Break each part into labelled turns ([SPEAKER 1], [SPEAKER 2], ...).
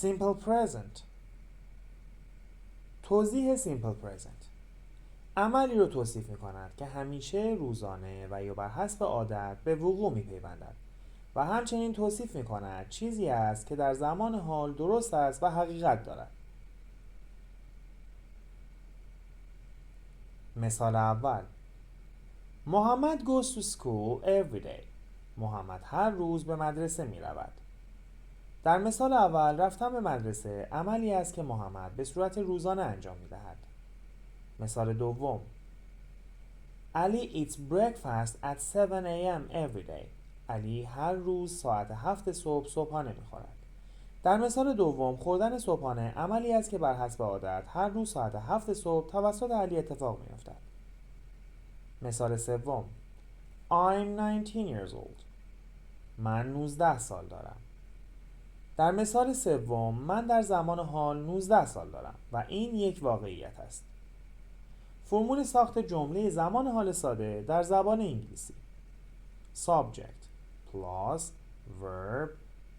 [SPEAKER 1] simple present. توضیح simple present عملی رو توصیف می کند که همیشه روزانه و یا بر حسب عادت به وقوع می پیوندد و همچنین توصیف می کند چیزی است که در زمان حال درست است و حقیقت دارد. مثال اول محمد goes to school every day. محمد هر روز به مدرسه می رود. در مثال اول رفتن به مدرسه عملی است که محمد به صورت روزانه انجام می دهد. مثال دوم Ali eats breakfast at 7 a.m. every day. علی هر روز ساعت 7 صبح صبحانه می خورد. در مثال دوم خوردن صبحانه عملی است که بر حسب عادت هر روز ساعت 7 صبح توسط علی اتفاق می افتد. مثال سوم I'm 19 years old. من 19 سال دارم. در مثال سوم من در زمان حال 19 سال دارم و این یک واقعیت است. فرمول ساخت جمله زمان حال ساده در زبان انگلیسی subject plus verb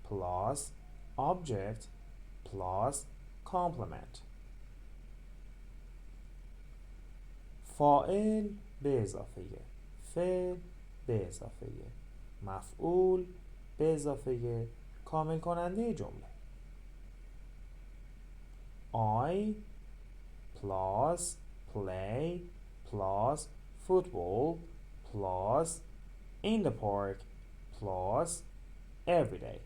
[SPEAKER 1] plus object plus complement. فاعل به اضافه فعل به اضافه مفعول به اضافه کامل کننده جمله I plus play plus football plus in the park plus every day.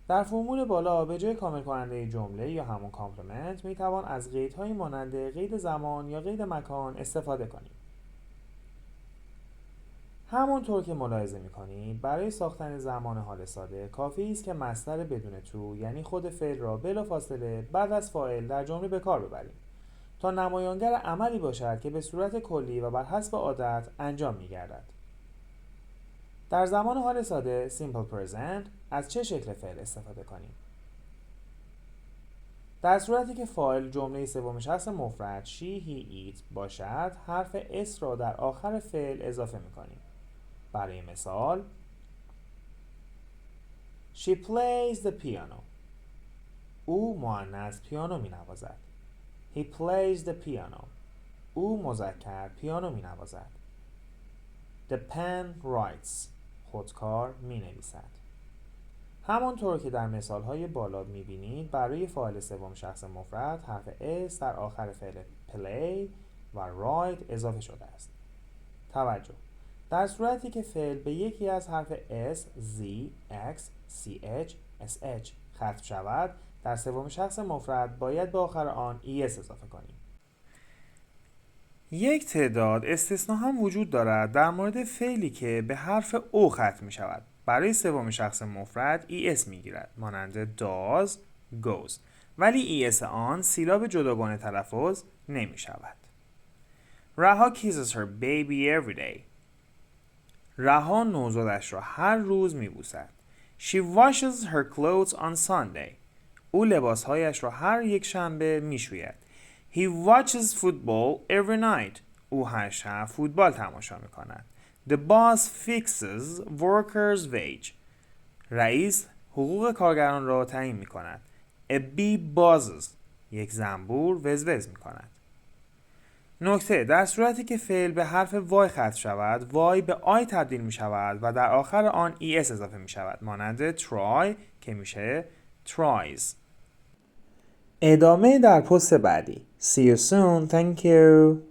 [SPEAKER 1] در فرمول بالا به جای کامل کننده جمله یا همون کامپلمنت می توان از قیدهایی مانند قید زمان یا قید مکان استفاده کنیم. همونطور که ملاحظه می‌کنید برای ساختن زمان حال ساده کافی است که مصدر بدون تو یعنی خود فعل را بلافاصله بعد از فاعل در جمله به کار ببریم تا نمایانگر عملی باشد که به صورت کلی و بر حسب عادت انجام می‌گردد. در زمان حال ساده simple present از چه شکل فعل استفاده کنیم؟ در صورتی که فاعل جمله سوم شخص مفرد she, he, it باشد حرف s را در آخر فعل اضافه می‌کنیم. برای مثال She plays the piano. او مؤنث پیانو می نوازد. He plays the piano. او مذکر پیانو می نوازد. The pen writes. خودکار می نویسد. همانطور که در مثالهای بالا می بینید برای فاعل سوم شخص مفرد حرف s در آخر فعل play و write اضافه شده است. توجه در صورتی که فعل به یکی از حرف s, z, x, ch, sh ختم شود در سوم شخص مفرد باید به آخر آن es اضافه کنیم. یک تعداد استثنا هم وجود دارد در مورد فعلی که به حرف او ختم می شود. برای سوم شخص مفرد es می گیرد مانند does, goes ولی es آن سیلاب جداگانه تلفظ نمی شود. رها kisses her baby every day. رها نوزادش را هر روز می‌بوسد. She washes her clothes on Sunday. او لباسهایش را هر یک شنبه می‌شوید. He watches football every night. او هر شب فوتبال تماشا می‌کند. The boss fixes workers' wage. رئیس حقوق کارگران را تعیین می‌کند. A bee buzzes. یک زنبور وزوز می‌کند. نکته در صورتی که فعل به حرف وای ختم شود وای به آی تبدیل می شود و در آخر آن es اضافه می شود مانند try که میشه tries. ادامه در پست بعدی. See you soon. Thank you.